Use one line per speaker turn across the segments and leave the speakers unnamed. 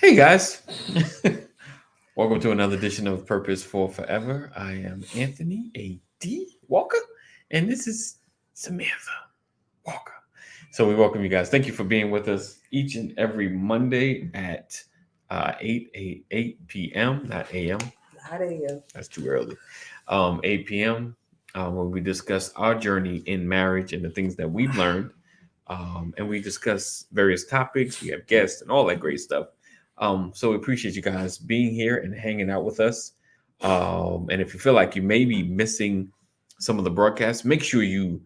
Hey guys, welcome to another edition of Purpose for Forever. I am Anthony A.D. Walker, and this is Samantha Walker. So we welcome you guys. Thank you for being with us each and every Monday at 8 p.m., not a.m.
Not a
That's too early. 8 p.m., where we discuss our journey in marriage and the things that we've learned. And we discuss various topics. We have guests and all that great stuff. So we appreciate you guys being here and hanging out with us. And if you feel like you may be missing some of the broadcasts, make sure you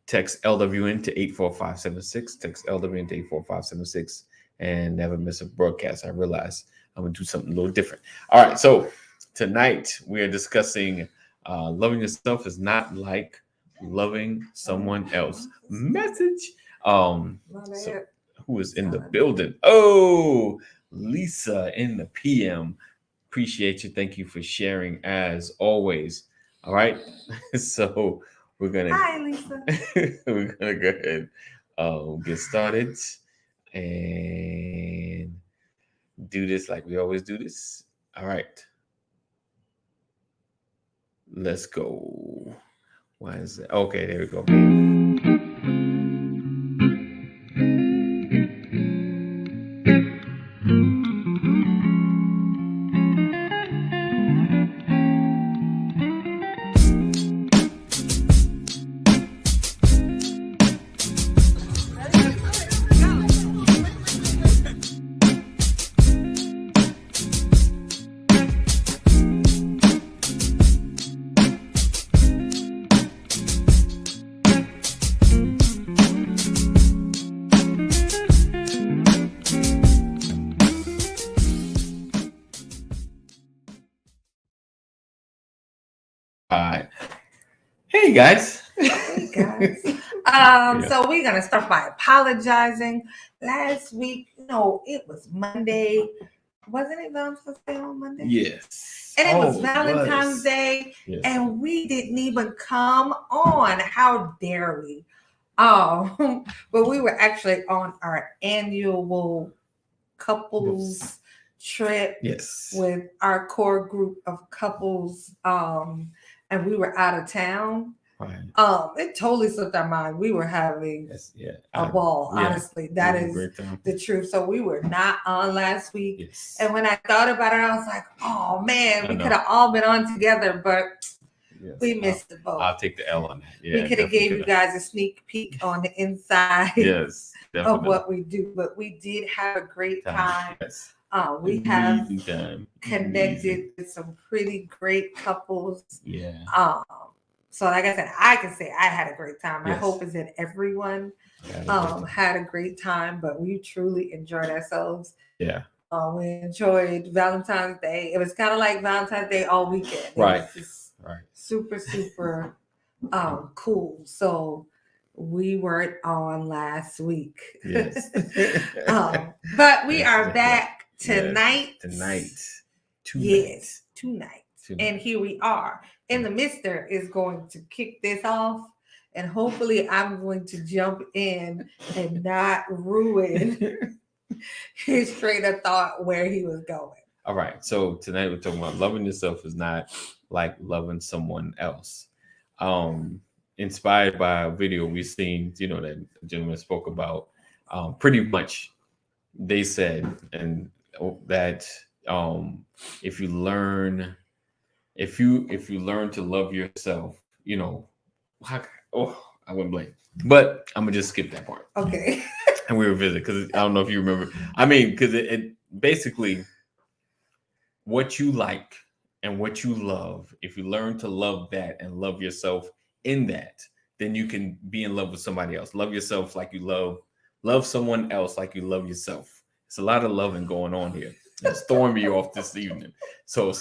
text LWN to 84576. Text LWN to 84576 and never miss a broadcast. I realize I'm going to do something a little different. All right. So tonight we are discussing loving yourself is not like loving someone else. Message. So who is in the building? Oh, Lisa in the PM. Appreciate you. Thank you for sharing as always. All right. So we're gonna
Hi, Lisa.
we're gonna go ahead get started and do this like we always do this. All right. Let's go. Why is that? Okay, there we go. All right. Hey guys.
Hey guys. So we're gonna start by apologizing. Last week, it was Monday. Wasn't it Valentine's Day on Monday?
Yes.
And it was Valentine's Day,
Yes.
and we didn't even come on. How dare we? But we were actually on our annual couples trip with our core group of couples. And we were out of town.
Right.
It totally slipped our mind. We were having a ball. Honestly, that is the truth. So we were not on last week.
Yes.
And when I thought about it, I was like, oh man, we could have all been on together, but we missed the boat.
I'll take the L on that. Yeah,
we could have gave you guys a sneak peek on the inside of what we do, but we did have a great time.
Yes.
We have connected with some pretty great couples.
Yeah.
So like I said, I can say I had a great time.
Yes.
I hope is that everyone had a great time, but we truly enjoyed ourselves.
Yeah.
We enjoyed Valentine's Day. It was kind of like Valentine's Day all weekend.
Right.
It was super, super cool. So we weren't on last week.
Yes.
But we are back tonight.
Yes.
Tonight. And here we are. And the mister is going to kick this off. And hopefully I'm going to jump in and not ruin his train of thought where he was going.
All right. So tonight we're talking about loving yourself is not like loving someone else. Inspired by a video we've seen, that a gentleman spoke about. Pretty much they said that if you learn to love yourself, I wouldn't blame. But I'm gonna just skip that part.
Okay.
And we revisit because I don't know if you remember. I mean, because it basically what you like and what you love. If you learn to love that and love yourself in that, then you can be in love with somebody else. Love yourself like you love someone else like you love yourself. It's a lot of loving going on here. It's throwing me off this evening. So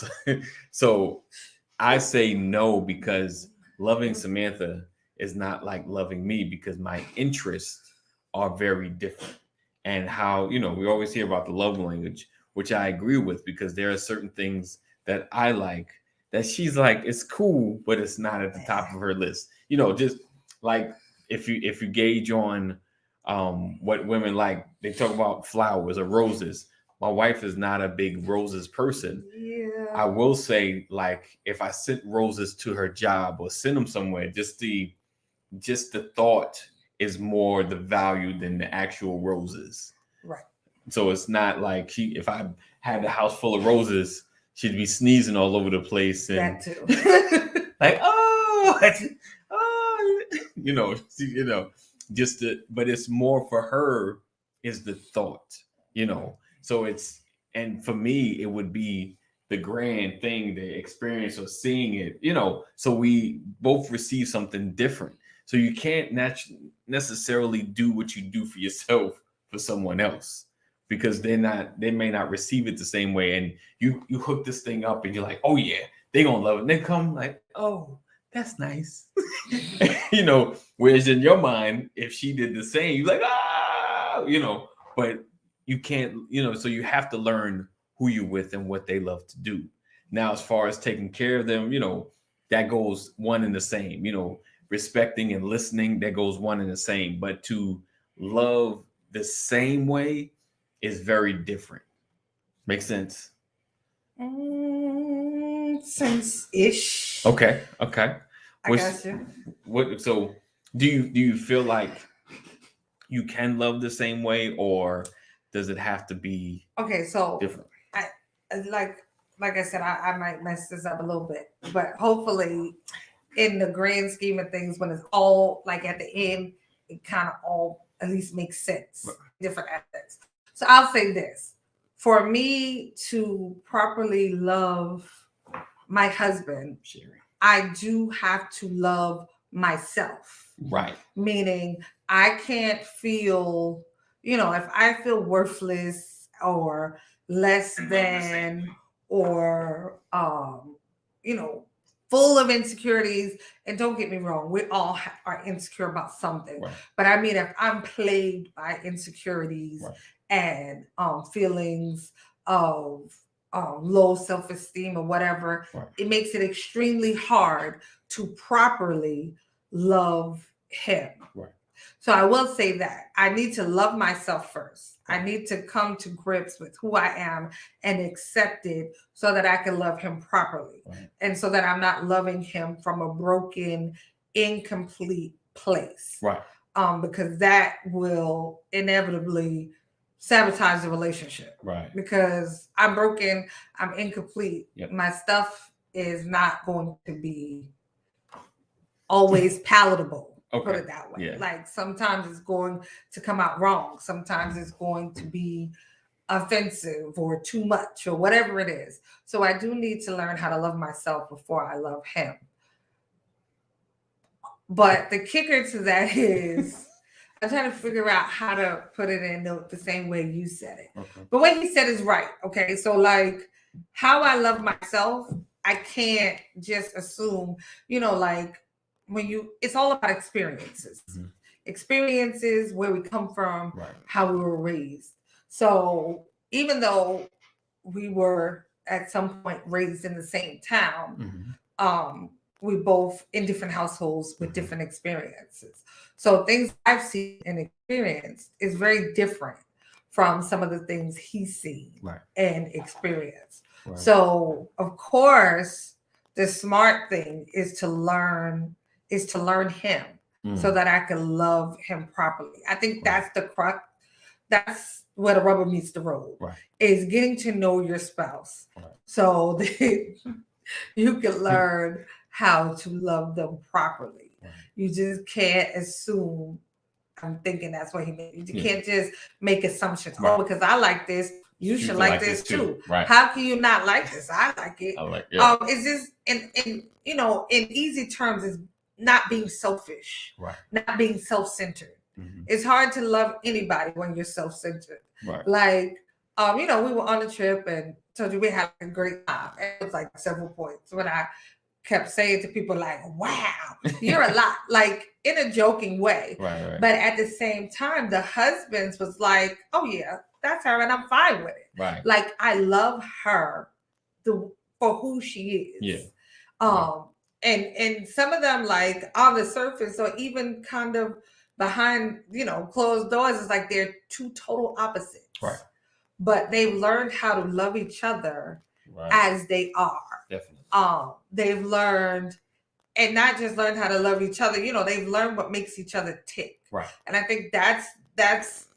I say no because loving Samantha is not like loving me because my interests are very different. And how, we always hear about the love language, which I agree with because there are certain things that I like that she's like, it's cool, but it's not at the top of her list. Just like if you gauge on what women like, they talk about flowers or roses. my wife is not a big roses person.
Yeah.
I will say, like, if I sent roses to her job or send them somewhere, just the thought is more the value than the actual roses.
Right.
So it's not like if I had the house full of roses, she'd be sneezing all over the place and
That too.
like, oh, oh, just but it's more for her is the thought, So it's, and for me, it would be the grand thing, the experience of seeing it, So we both receive something different. So you can't necessarily do what you do for yourself for someone else, because they may not receive it the same way. And you hook this thing up and you're like, oh yeah, they gonna love it. And they come like, oh, that's nice. Whereas in your mind, if she did the same, you're like, but you can't, so you have to learn who you're with and what they love to do. Now, as far as taking care of them, that goes one and the same, respecting and listening, that goes one and the same. But to love the same way is very different. Make sense?
Sense-ish.
Okay.
I got you.
So do you feel like you can love the same way, or does it have to be different?
I like I said, I might mess this up a little bit, but hopefully in the grand scheme of things, when it's all like at the end, it kind of all at least makes sense. Right. Different aspects. So I'll say this. For me to properly love my husband, I do have to love myself.
Right.
Meaning I can't feel, if I feel worthless or less than, or, full of insecurities. And don't get me wrong, we all are insecure about something. Right. But I mean, if I'm plagued by insecurities, right, and feelings of low self-esteem or whatever, right, it makes it extremely hard to properly love him. Right. So I will say that I need to love myself first. I need to come to grips with who I am and accept it so that I can love him properly. Right. And so that I'm not loving him from a broken, incomplete place. Right. Because that will inevitably sabotage the relationship. Right. Because I'm broken, I'm incomplete. Yep. My stuff is not going to be always palatable. Okay. Put it that way. Yeah. Like sometimes it's going to come out wrong. Sometimes it's going to be offensive or too much or whatever it is. So I do need to learn how to love myself before I love him. But the kicker to that is I'm trying to figure out how to put it in the same way you said it. Okay. But what he said is right. Okay. So like how I love myself, I can't just assume, like it's all about experiences. Mm-hmm. Experiences, where we come from, right, how we were raised. So even though we were at some point raised in the same town, mm-hmm, we both in different households with, mm-hmm, different experiences. So things I've seen and experienced is very different from some of the things he's seen, right, and experienced. Right. So of course, the smart thing is to learn him, so that I can love him properly. I think, right, that's the crux. That's where the rubber meets the road, right, is getting to know your spouse, right, so that you can learn how to love them properly. Right. You just can't assume. I'm thinking that's what he meant. You can't just make assumptions. Right. Oh, because I like this, you should like this too. Right. How can you not like this? I like it. I like it. Yeah. It's just in easy terms, is not being selfish, right, not being self-centered. Mm-hmm. It's hard to love anybody when you're self-centered. Right. Like, we were on a trip and told you we had a great time. It was like several points when I kept saying to people like, wow, you're a lot, like in a joking way. Right, right. But at the same time, the husbands was like, oh yeah, that's her and I'm fine with it. Right. Like I love her for who she is. Yeah. Right. And some of them, like on the surface or even kind of behind, closed doors, is like they're two total opposites. Right. but they've learned how to love each other
Right.
as they are.
Definitely.
They've learned, and not just learned how to love each other. They've learned what makes each other tick.
Right.
And I think that's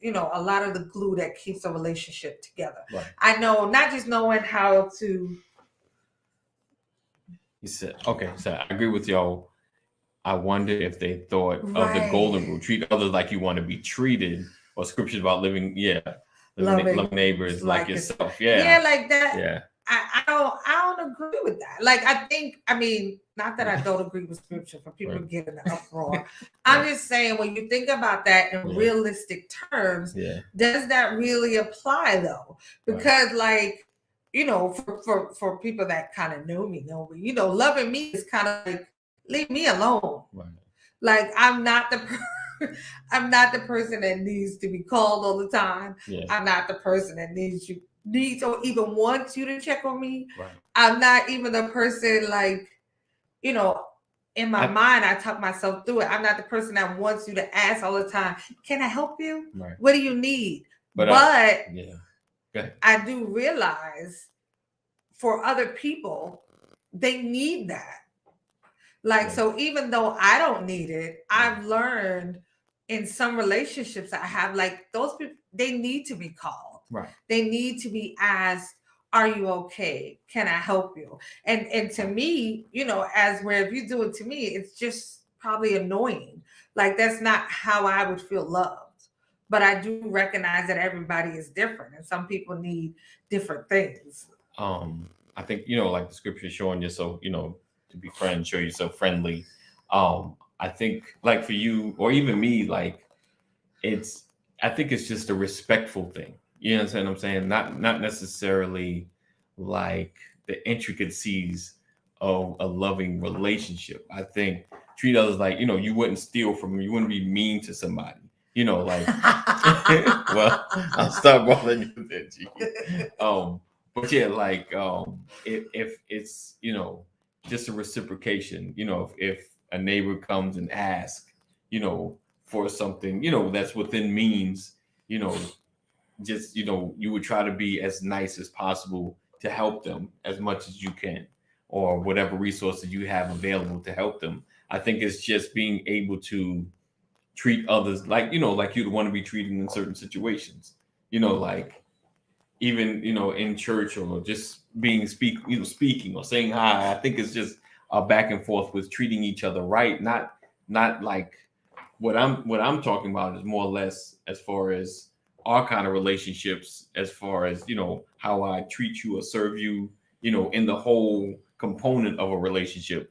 a lot of the glue that keeps a relationship together.
Right.
I know, not just knowing how to.
He said, okay, so I agree with y'all. I wonder if they thought of the golden rule: treat others like you want to be treated, or scriptures about living, love neighbors like yourself.
Yeah, like that.
Yeah.
I don't agree with that. Like, I mean, not that I don't agree with scripture for people to get in the uproar. I'm just saying, when you think about that in realistic terms, does that really apply though? Because like, for people that kind of know me, loving me is kind of like, leave me alone.
Right.
Like, I'm not the I'm not the person that needs to be called all the time.
Yeah.
I'm not the person that needs or even wants you to check on me.
Right.
I'm not even the person, like, in my mind, I talk myself through it. I'm not the person that wants you to ask all the time, can I help you?
Right.
What do you need? But I do realize for other people, they need that. Like, so even though I don't need it, I've learned in some relationships I have, like, those people, they need to be called.
Right.
They need to be asked, are you okay? Can I help you? And to me, if you do it to me, it's just probably annoying. Like, that's not how I would feel loved. But I do recognize that everybody is different, and some people need different things.
I think, like the scripture is showing yourself, to be friends, show yourself friendly. I think, like, for you or even me, like, I think it's just a respectful thing. You understand what I'm saying? Not necessarily like the intricacies of a loving relationship. I think treat others like, you wouldn't steal from them. You wouldn't be mean to somebody. Like, well, I'll stop calling you that, G. But yeah, like, if it's, just a reciprocation, if a neighbor comes and asks, for something, that's within means, just, you would try to be as nice as possible to help them as much as you can, or whatever resources you have available to help them. I think it's just being able to treat others like, like you'd want to be treated in certain situations, like even, in church, or just speaking or saying hi. I think it's just a back and forth with treating each other right. Not like what I'm talking about is more or less as far as our kind of relationships, as far as, how I treat you or serve you, in the whole component of a relationship,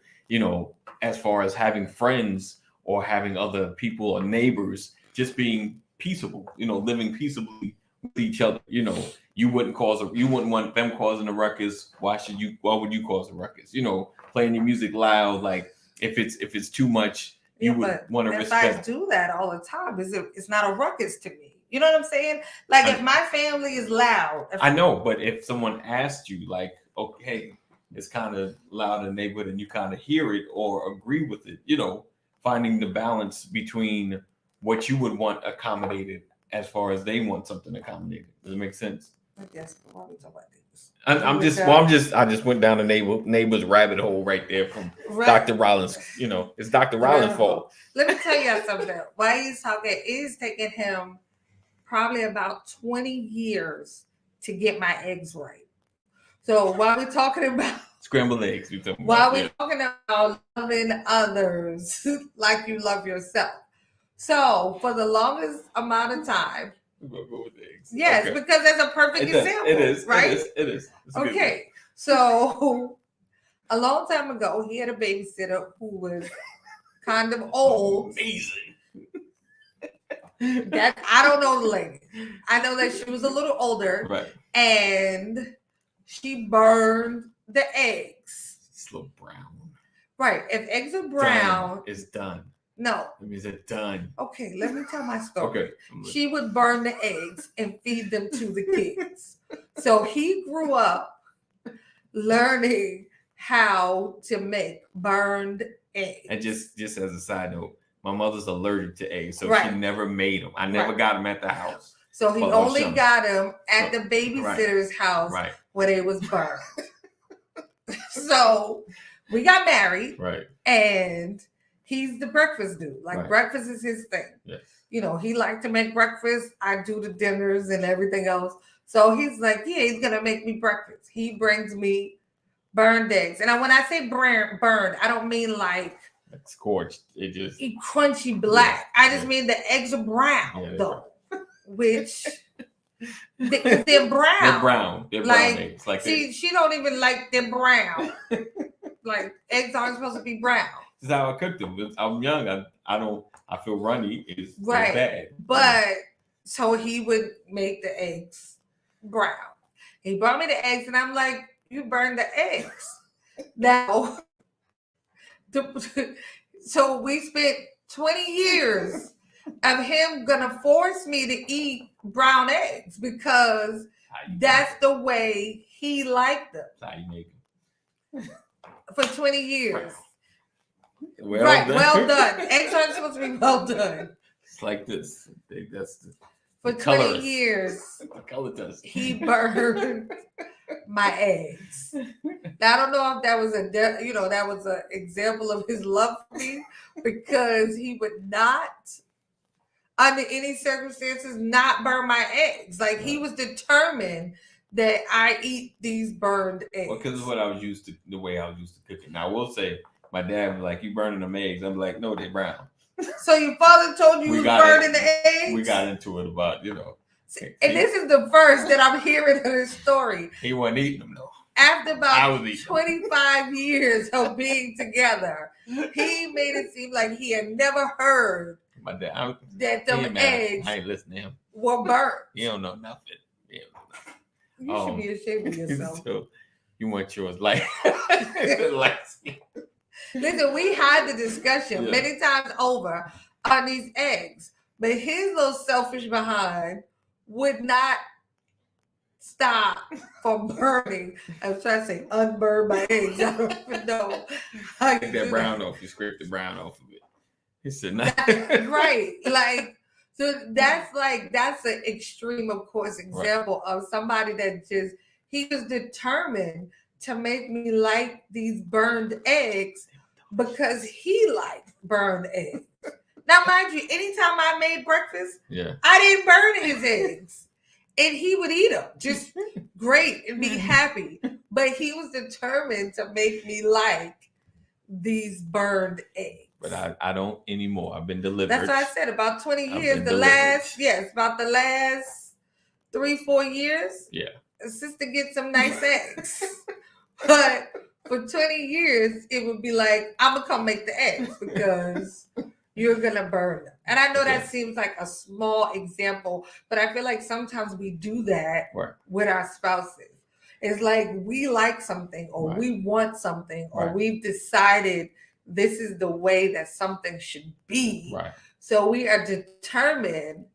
as far as having friends or having other people or neighbors, just being peaceable, living peaceably with each other. You wouldn't want them causing a ruckus. Why would you cause a ruckus? Playing your music loud. Like, if it's too much, you would want to respect.
I do that all the time. It's not a ruckus to me. You know what I'm saying? Like, if my family is loud.
I know, but if someone asked you, like, okay, it's kind of loud in the neighborhood, and you kind of hear it or agree with it, finding the balance between what you would want accommodated as far as they want something accommodated. Does it make sense?
Yes, why are we talking about
this? I just went down the neighbor's rabbit hole right there from Dr. Rollins. It's Dr. Rollins' fault.
Let me tell you something. Why he's talking, it is taking him probably about 20 years to get my eggs right. So while we're talking about
scrambled eggs,
talking about loving others like you love yourself. So for the longest amount of time,
we'll go with the eggs.
Yes, okay. Because that's a perfect example.
It is, right? It is.
Okay, so a long time ago, he had a babysitter who was kind of old.
Amazing.
That I don't know the lady. I know that she was a little older,
right?
And she burned the eggs.
It's a little brown.
Right. If eggs are brown,
it's done.
No.
It means it's done.
Okay, let me tell my story.
Okay.
She would burn the eggs and feed them to the kids. So he grew up learning how to make burned eggs.
And just as a side note, my mother's allergic to eggs, so she never made them. I never got them at the house.
So he only got them at the babysitter's house
Right.
where they was burned. So we got married.
Right.
And he's the breakfast dude. Like breakfast is his thing.
Yes.
You know, he liked to make breakfast. I do the dinners and everything else. So he's like, yeah, he's going to make me breakfast. He brings me burned eggs. And when I say burned, I don't mean like
scorched. It just
crunchy black. Yeah. I just mean the eggs are brown, though. Which they're brown.
They're brown. They're brown eggs. Like
see, she don't even like them brown. Like eggs aren't supposed to be brown.
This is how I cook them. I'm young. I feel runny. It's bad.
But so he would make the eggs brown. He brought me the eggs, and I'm like, "You burned the eggs." Now, so we spent 20 years of him gonna force me to eat brown eggs because that's the way he liked them.
That's how you make them.
For 20 years.
Well
done. Eggs aren't supposed to be well done.
It's like this. That's
for 20 years.
The color test.
He burned my eggs. Now I don't know if that was that was an example of his love for me, because he would not, under any circumstances, not burn my eggs. Like he was determined that I eat these burned eggs.
Well, because of what I was used to, the way I was used to cooking. Now I will say, my dad was like, "You burning them eggs?" I'm like, "No, they're brown."
So your father told you was burning the eggs?
We got into it about,
And this is the first that I'm hearing of his story.
He wasn't eating them though.
After about 25 years of being together, he made it seem like he had never heard
my dad
that them eggs
I ain't listening to him.
Were burnt.
He don't know nothing.
You should be ashamed of yourself.
So you want yours like
Listen, we had the discussion many times over on these eggs, but his little selfish behind would not stop from burning. I was trying to say unburn my eggs. I don't even know.
Take that brown off. You scrape the brown off of it. He said, "No."
Right. Like, so that's an extreme, of course, example of somebody that he was determined to make me like these burned eggs because he liked burned eggs. Now, mind you, anytime I made breakfast, I didn't burn his eggs. And he would eat them just great and be happy. But he was determined to make me like these burned eggs.
But I don't anymore. I've been delivered.
That's what I said. About 20 years. About the last 3-4 years.
Yeah.
Sister gets some nice eggs. But for 20 years, it would be like, I'm going to come make the eggs because you're going to burn them. And I know that seems like a small example, but I feel like sometimes we do that with our spouses. It's like we like something or we want something or we've decided this is the way that something should be.
Right.
So we are determined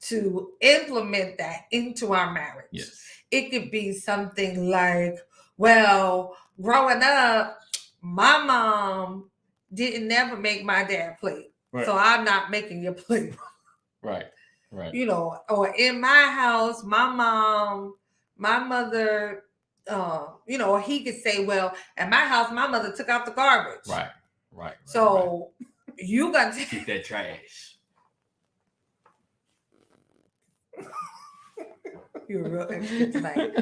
to implement that into our marriage.
Yes.
It could be something like, well, growing up, my mom didn't never make my dad plate. So I'm not making your plate.
Right.
You know, or in my house, my mother, or he could say, well, at my house, my mother took out the garbage.
Right.
So you got to
keep that trash.
You're real interesting tonight.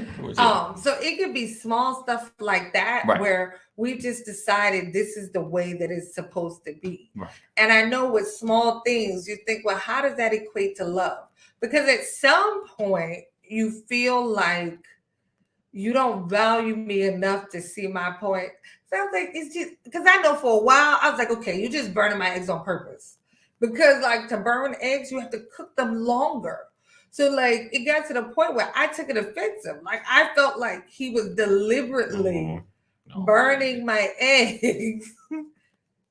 So it could be small stuff like that where we just decided this is the way that it's supposed to be.
Right.
And I know with small things, you think, well, how does that equate to love? Because at some point you feel like you don't value me enough to see my point. So I was like, it's just because I know for a while, I was like, okay, you're just burning my eggs on purpose. Because like to burn eggs, you have to cook them longer. So like it got to the point where I took it offensive. Like I felt like he was deliberately burning my eggs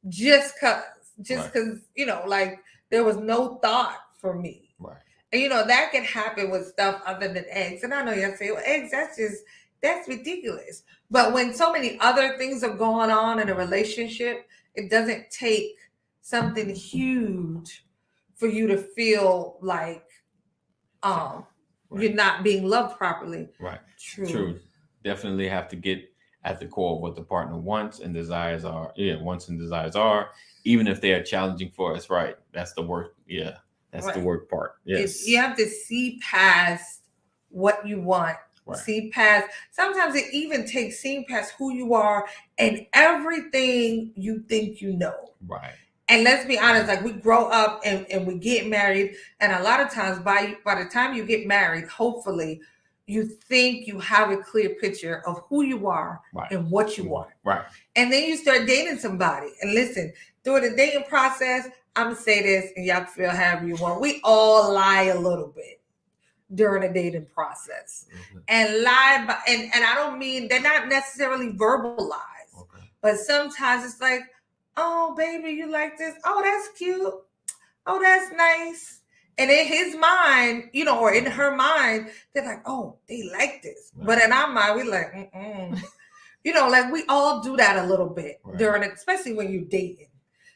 just because, like there was no thought for me.
Right.
And that can happen with stuff other than eggs. And I know you'll say, well, eggs, that's ridiculous. But when so many other things are going on in a relationship, it doesn't take something huge for you to feel like, um
Right.
you're not being loved properly.
Right.
True.
True. Definitely have to get at the core of what the partner wants and desires are. Yeah, wants and desires are, even if they are challenging for us. Right. That's the work. Yeah. That's the
Right.
work part.
You
Yes.
have to see past what you want.
Right.
See past. Sometimes it even takes seeing past who you are and everything you think you know.
Right.
And let's be honest, like we grow up and we get married, and a lot of times by the time you get married, hopefully you think you have a clear picture of who you are
Right.
and what you want.
Right.
And then you start dating somebody. And listen, during the dating process, I'm gonna say this, and y'all can feel however you want. We all lie a little bit during the dating process. And lie by, and I don't mean they're not necessarily verbal lies, but sometimes it's like, oh baby, you like this? Oh, that's cute. Oh, that's nice. And in his mind, or in her mind, they're like, oh, they like this. Right. But in our mind, we're like, like we all do that a little bit during it, especially when you're dating.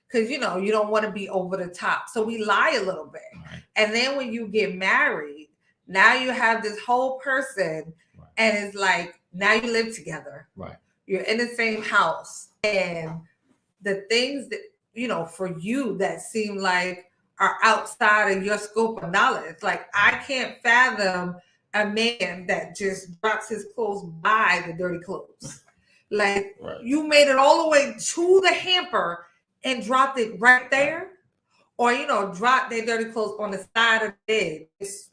Because, you don't want to be over the top. So we lie a little bit. Right. And then when you get married, now you have this whole person and it's like, now you live together. Right. You're in the same house. And the things that, for you that seem like are outside of your scope of knowledge. Like I can't fathom a man that just drops his clothes by the dirty clothes. Like you made it all the way to the hamper and dropped it right there. Or, drop their dirty clothes on the side of the bed. It's,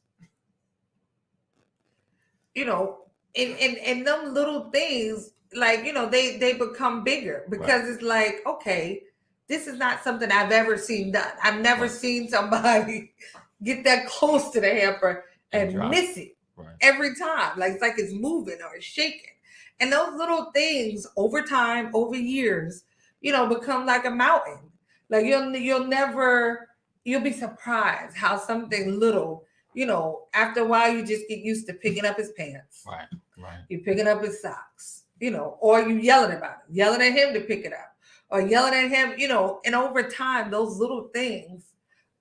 and them little things, like, they become bigger because it's like, okay, this is not something I've ever seen done. I've never seen somebody get that close to the hamper and miss it every time. Like, it's like it's moving or it's shaking. And those little things over time, over years, become like a mountain. Like you'll be surprised how something little, after a while you just get used to picking up his pants. Right. You're picking up his socks, or you yelling about it, yelling at him to pick it up, or yelling at him, and over time, those little things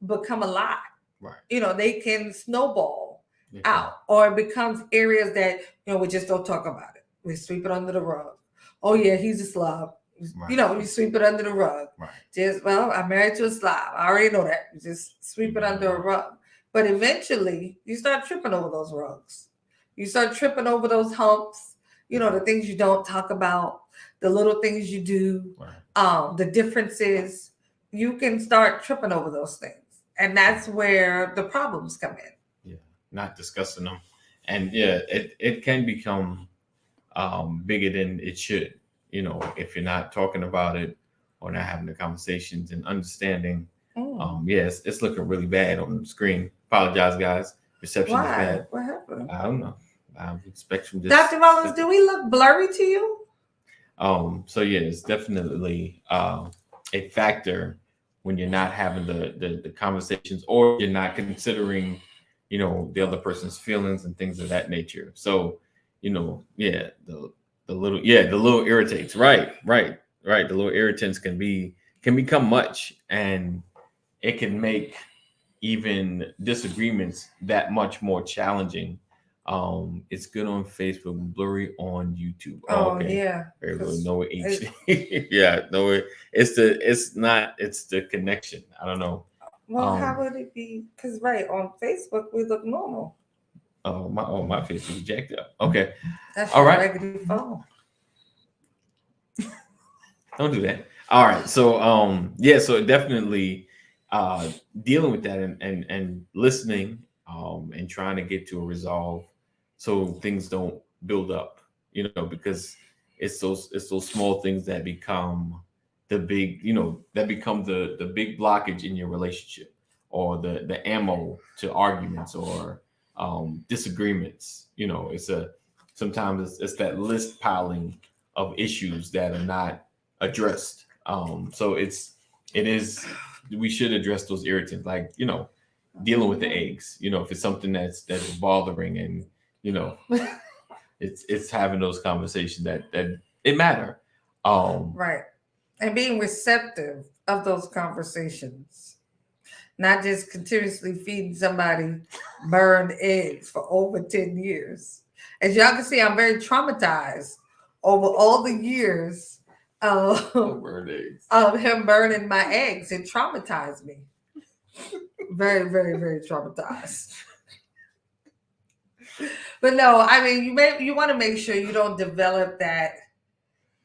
become a lot. Right. They can snowball out, or it becomes areas that, we just don't talk about it. We sweep it under the rug. Oh yeah, he's a slob. Right. You sweep it under the rug. Right. I'm married to a slob. I already know that. You just sweep it under a rug. But eventually, you start tripping over those rugs. You start tripping over those humps, the things you don't talk about, the little things you do, the differences. You can start tripping over those things. And that's where the problems come in.
Yeah, not discussing them. And yeah, it can become bigger than it should, if you're not talking about it or not having the conversations and understanding. Yes, it's looking really bad on the screen. Apologize, guys. Reception is bad.
What happened?
I don't know. I expect from this.
Dr. Wallace, do we look blurry to you?
So yeah, it's definitely a factor when you're not having the conversations, or you're not considering, the other person's feelings and things of that nature. So, yeah, the little irritates. Right. The little irritants can become much, and it can make even disagreements that much more challenging. It's good on Facebook, blurry on YouTube.
Okay. Yeah.
Very little, no H. Yeah, no. It's the connection. I don't know.
Well, how would it be? Because on Facebook we look normal.
My face is jacked up. Okay.
That's
all
your
right.
regular phone.
Don't do that. All right. So so definitely dealing with that and listening and trying to get to a resolve so things don't build up, because it's those small things that become the big, that become the big blockage in your relationship, or the ammo to arguments or disagreements. Sometimes it's that list piling of issues that are not addressed. So we should address those irritants, like, dealing with the eggs, if it's something that's bothering, and, it's having those conversations that it matter.
Right. And being receptive of those conversations. not just continuously feeding somebody burned eggs for over 10 years. As y'all can see, I'm very traumatized over all the years
Oh,
of,
burned eggs.
of him burning my eggs. It traumatized me. Very, very, very traumatized. But no, I mean, you want to make sure you don't develop that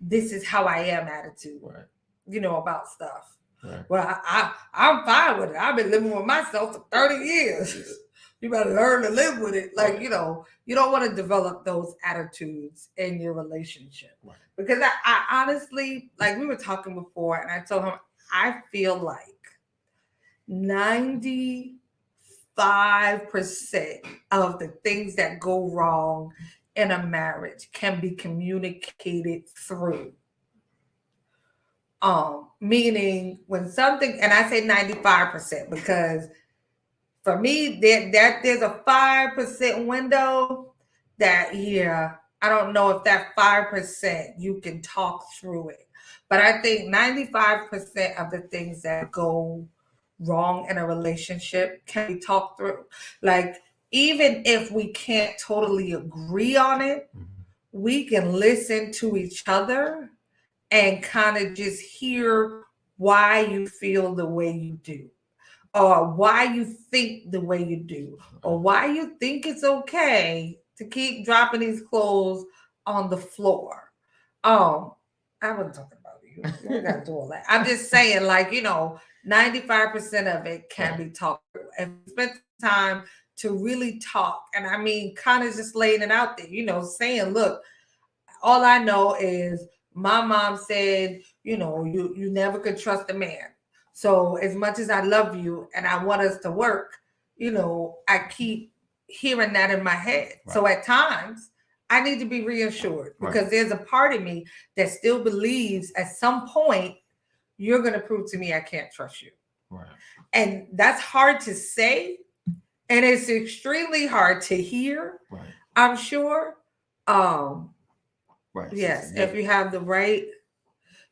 this is how I am attitude,
Right.
About stuff.
Right.
Well, I'm fine with it. I've been living with myself for 30 years. You better learn to live with it. Like,
Right.
You don't want to develop those attitudes in your relationship.
Right.
Because I honestly, like we were talking before, and I told him, I feel like 95% of the things that go wrong in a marriage can be communicated through. Meaning when something, and I say 95% because for me, there's a 5% window that, yeah, I don't know if that 5% you can talk through it. But I think 95% of the things that go wrong in a relationship can be talked through. Like, even if we can't totally agree on it, we can listen to each other and kind of just hear why you feel the way you do, or why you think the way you do, or why you think it's okay to keep dropping these clothes on the floor. I wasn't talking about you. You ain't got to do all that. I'm just saying, like, 95% of it can be talked through. If you spend time to really talk, and I mean, kind of just laying it out there, saying, look, all I know is my mom said, you never could trust a man. So as much as I love you and I want us to work, I keep hearing that in my head. Right. So at times I need to be reassured because there's a part of me that still believes at some point you're going to prove to me I can't trust you. Right. And that's hard to say. And it's extremely hard to hear. Right. I'm sure. Right. Yes, if you have the right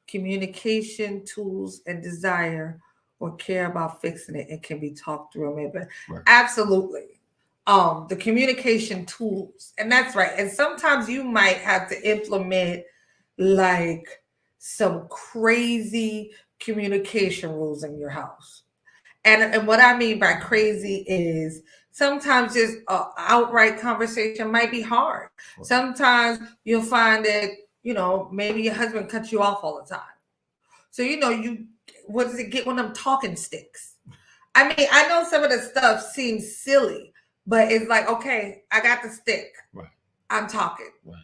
communication tools and desire or care about fixing it, it can be talked through. Maybe absolutely. The communication tools, and that's right. And sometimes you might have to implement like some crazy communication rules in your house. And what I mean by crazy is sometimes just an outright conversation might be hard. Sometimes you'll find that, maybe your husband cuts you off all the time. So, what does it get when I'm talking sticks? I mean, I know some of the stuff seems silly, but it's like, okay, I got the stick. Right. I'm talking. Right.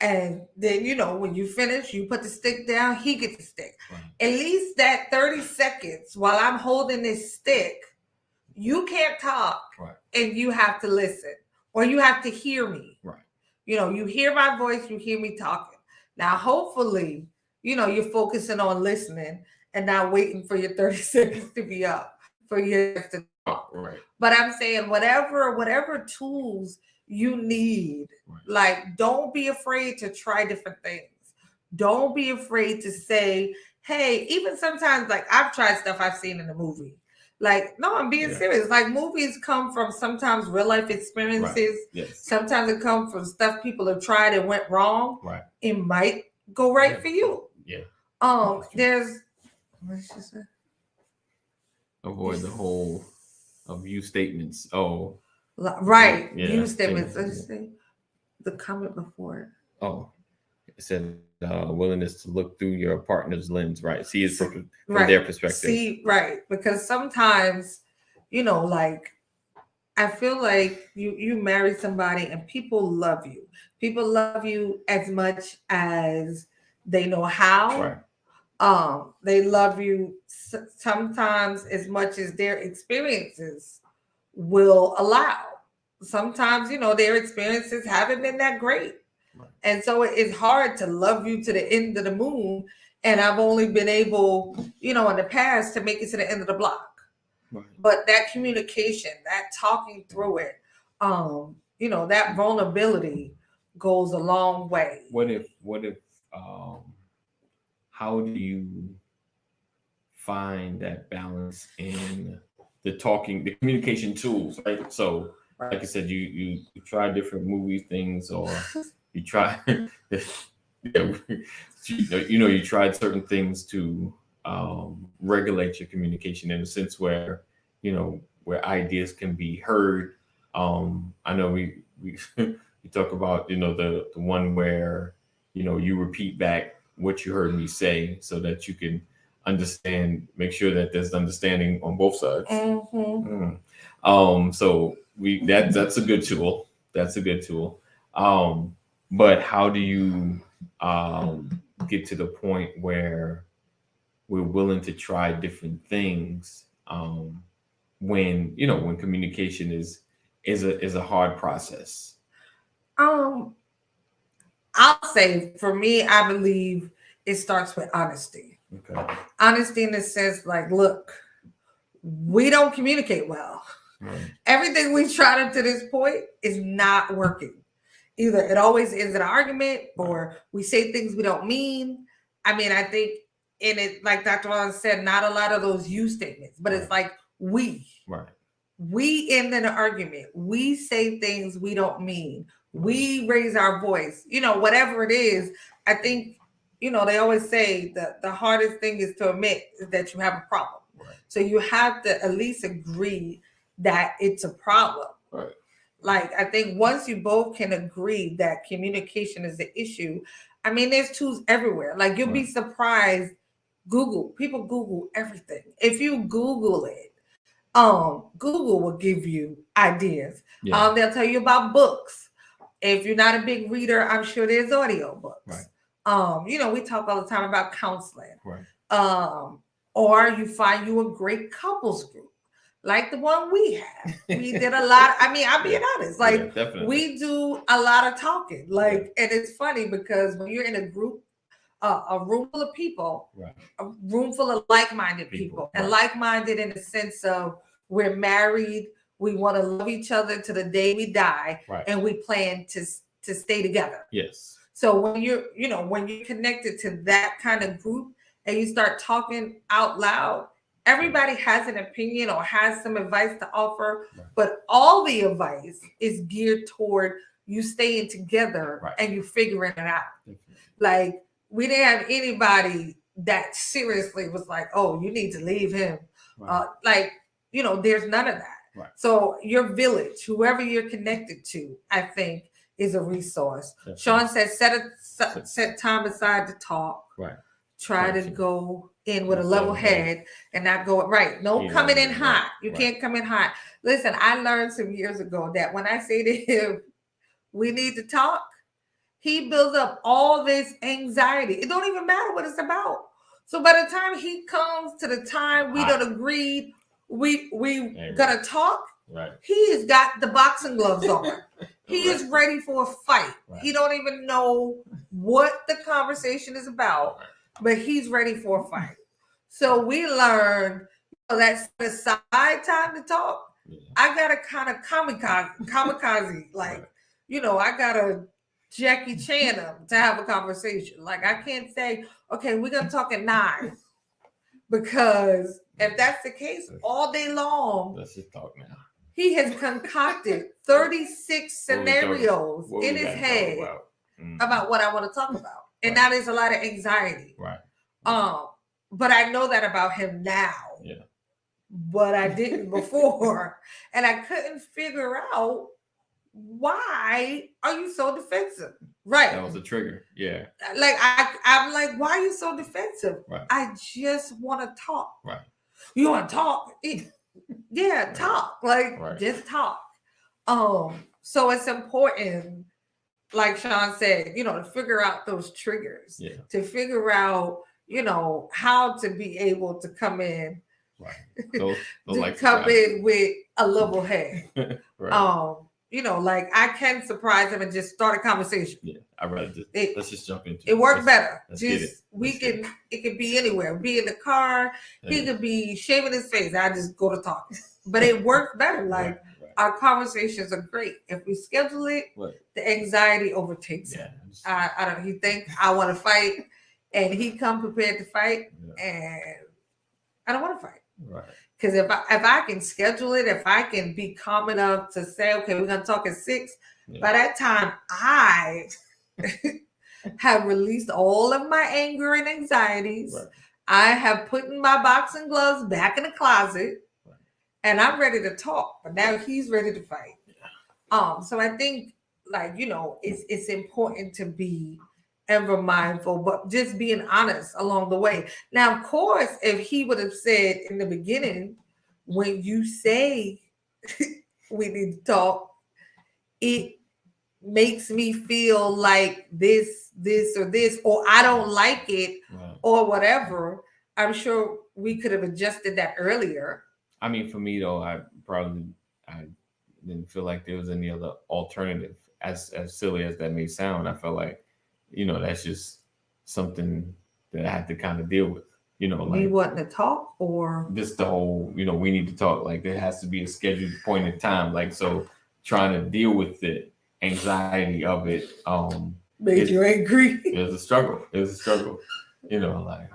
And then, when you finish, you put the stick down, he gets the stick. Right. At least that 30 seconds while I'm holding this stick, you can't talk. Right. And you have to listen or you have to hear me. Right. You hear my voice, you hear me talking. Now, hopefully, you're focusing on listening and not waiting for your 30 seconds to be up for you to talk. Right. But I'm saying whatever tools you need, right. Like, don't be afraid to try different things. Don't be afraid to say, hey, even sometimes, like, I've tried stuff I've seen in the movie. Like, no, I'm being serious. Like, movies come from sometimes real life experiences. Right. Yes. Sometimes it comes from stuff people have tried and went wrong. Right. It might go right for you. Yeah. There's what did she say?
Avoid the whole of you statements. Oh.
Right. Yeah. You statements. Let's see. The comment before it.
Oh. It said willingness to look through your partner's lens, right? See it from their perspective.
See, right. Because sometimes, like, I feel like you marry somebody and people love you. People love you as much as they know how. Right. They love you sometimes as much as their experiences will allow. Sometimes, their experiences haven't been that great. Right. And so it's hard to love you to the end of the moon. And I've only been able, in the past to make it to the end of the block. Right. But that communication, that talking through it, that vulnerability goes a long way.
What if, how do you find that balance in the communication tools, right? So, like I said, you try different movie things, or you try, yeah, you tried certain things to regulate your communication in a sense where where ideas can be heard. I know we we talk about the one where you repeat back what you heard me say so that you can understand, make sure that there's understanding on both sides. Mm. So that's a good tool. That's a good tool. Um, but how do you get to the point where we're willing to try different things when when communication is a hard process?
Um, I'll say for me, I believe it starts with honesty.
Okay.
Honesty in the sense, like, look, we don't communicate well.
Right.
Everything we've tried up to this point is not working. Either it always ends in an argument, or we say things we don't mean. I mean, I think in it, like Dr. Wallace said, not a lot of those you statements, but it's like we.
Right.
We end in an argument. We say things we don't mean. We raise our voice. Whatever it is, I think, they always say that the hardest thing is to admit is that you have a problem.
Right.
So you have to at least agree that it's a problem.
Right.
Like, I think once you both can agree that communication is the issue, I mean, there's tools everywhere. Like, you'll be surprised. People Google everything. If you Google it, Google will give you ideas.
Yeah.
They'll tell you about books. If you're not a big reader, I'm sure there's audio books. Right. We talk all the time about counseling.
Right.
Or you find you a great couples group, like the one we have. We did a lot. I mean, I'm being honest. Like, we do a lot of talking. Like, and it's funny because when you're in a group, a room full of people,
right.
a room full of like-minded people, and like-minded in the sense of we're married, we want to love each other to the day we die, and we plan to stay together.
Yes.
So when you're connected to that kind of group and you start talking out loud, everybody has an opinion or has some advice to offer, but all the advice is geared toward you staying together and you figuring it out. Like, we didn't have anybody that seriously was like, oh, you need to leave him. There's none of that.
Right.
So your village, whoever you're connected to, I think is a resource. Definitely. Sean said, set time aside to talk.
Right.
Try to go in with a level head and not go right. No coming in hot. You can't come in hot. Listen, I learned some years ago that when I say to him, we need to talk, he builds up all this anxiety. It don't even matter what it's about. So by the time he comes to the time we done agreed, we gonna talk.
Right.
He has got the boxing gloves on. He is ready for a fight. Right. He don't even know what the conversation is about, but he's ready for a fight. So we learned that the side time to talk. Yeah. I gotta kind of kamikaze, like I gotta Jackie Chan him to have a conversation. Like, I can't say, okay, we're gonna talk at 9, because if that's the case, all day long,
let's just talk now.
He has concocted 36 scenarios in his head about what I want to talk about, and that is a lot of anxiety.
Right.
But I know that about him now.
Yeah.
But I didn't before, and I couldn't figure out. Why are you so defensive? Right.
That was a trigger. Yeah.
Like, I'm like, why are you so defensive?
Right.
I just want to talk.
Right.
You want to talk? Yeah, talk. Like, just talk. So it's important, like Sean said, to figure out those triggers.
Yeah.
To figure out, how to be able to come in.
Right.
Come in with a level head.
Right.
Like, I can surprise him and just start a conversation.
Yeah, I'd rather let's just jump into it.
It works better. It could be anywhere. Be in the car. Yeah. He could be shaving his face. I just go to talk. But it works better. Like, our conversations are great. If we schedule it, the anxiety overtakes him. I don't. He think I want to fight, and he come prepared to fight, and I don't want to fight.
Right.
Because if I can schedule it, if I can be calm enough to say, okay, we're gonna talk at 6, by that time I have released all of my anger and anxieties. Right. I have put in my boxing gloves back in the closet, right, and I'm ready to talk. But now he's ready to fight. So I think, like, it's important to be ever mindful, but just being honest along the way. Now, of course, if he would have said in the beginning, when you say we need to talk, it makes me feel like this, or this, or I don't like it, right, or whatever, I'm sure we could have adjusted that earlier.
I mean, for me though, I didn't feel like there was any other alternative. As silly as that may sound, I felt like, that's just something that I had to kind of deal with.
Like you wanting to talk, or
just the whole, we need to talk. Like there has to be a scheduled point in time. Like so, trying to deal with the anxiety of it
made you angry.
It was a struggle. Like,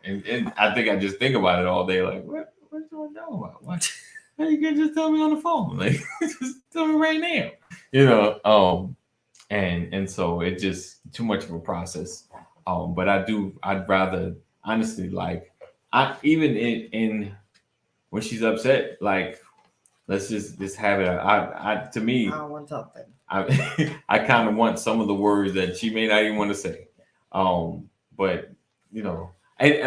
and I think I just think about it all day. Like, what do I know about? What? You can just tell me on the phone. Like, just tell me right now. And so it just too much of a process. But I'd rather honestly, like, I even in when she's upset, like, let's just have it. To me,
I don't want to talk then.
I kind of want some of the words that she may not even want to say. But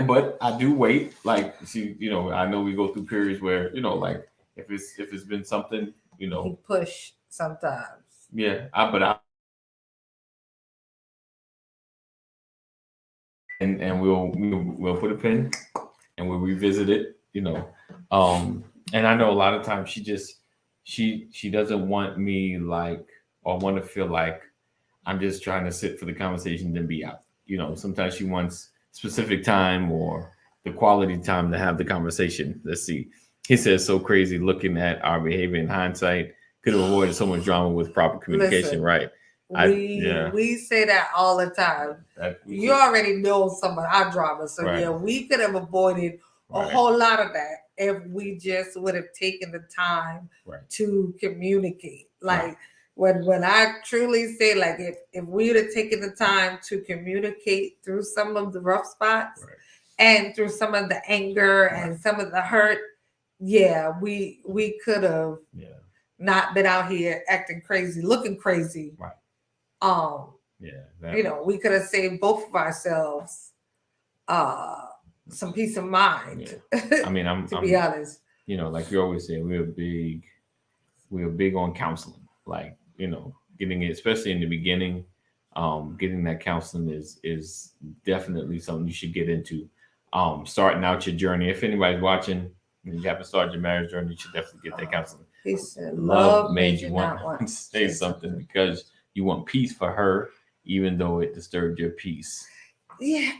but I do wait. Like she, I know we go through periods where, like if it's been something,
you push sometimes.
Yeah, and we'll put a pin and we'll revisit it. And I know a lot of times she doesn't want me, like, or want to feel like I'm just trying to sit for the conversation then be out. Sometimes she wants specific time or the quality time to have the conversation. Let's see. He says, so crazy looking at our behavior in hindsight. Could have avoided so much drama with proper communication. Listen, right.
We say that all the time. You already know some of our drama. So right, we could have avoided a whole lot of that if we just would have taken the time to communicate. Like when I truly say, like, if we would have taken the time to communicate through some of the rough spots and through some of the anger and some of the hurt, we could have not been out here acting crazy, looking crazy. Right. We could have saved both of ourselves some peace of mind. Yeah.
I mean, I'm
be honest.
Like you always say, we're big on counseling. Like, getting it, especially in the beginning, getting that counseling is definitely something you should get into. Starting out your journey. If anybody's watching and you haven't started your marriage journey, you should definitely get that counseling.
He said,
love made you want to say something because you want peace for her, even though it disturbed your peace.
Yeah.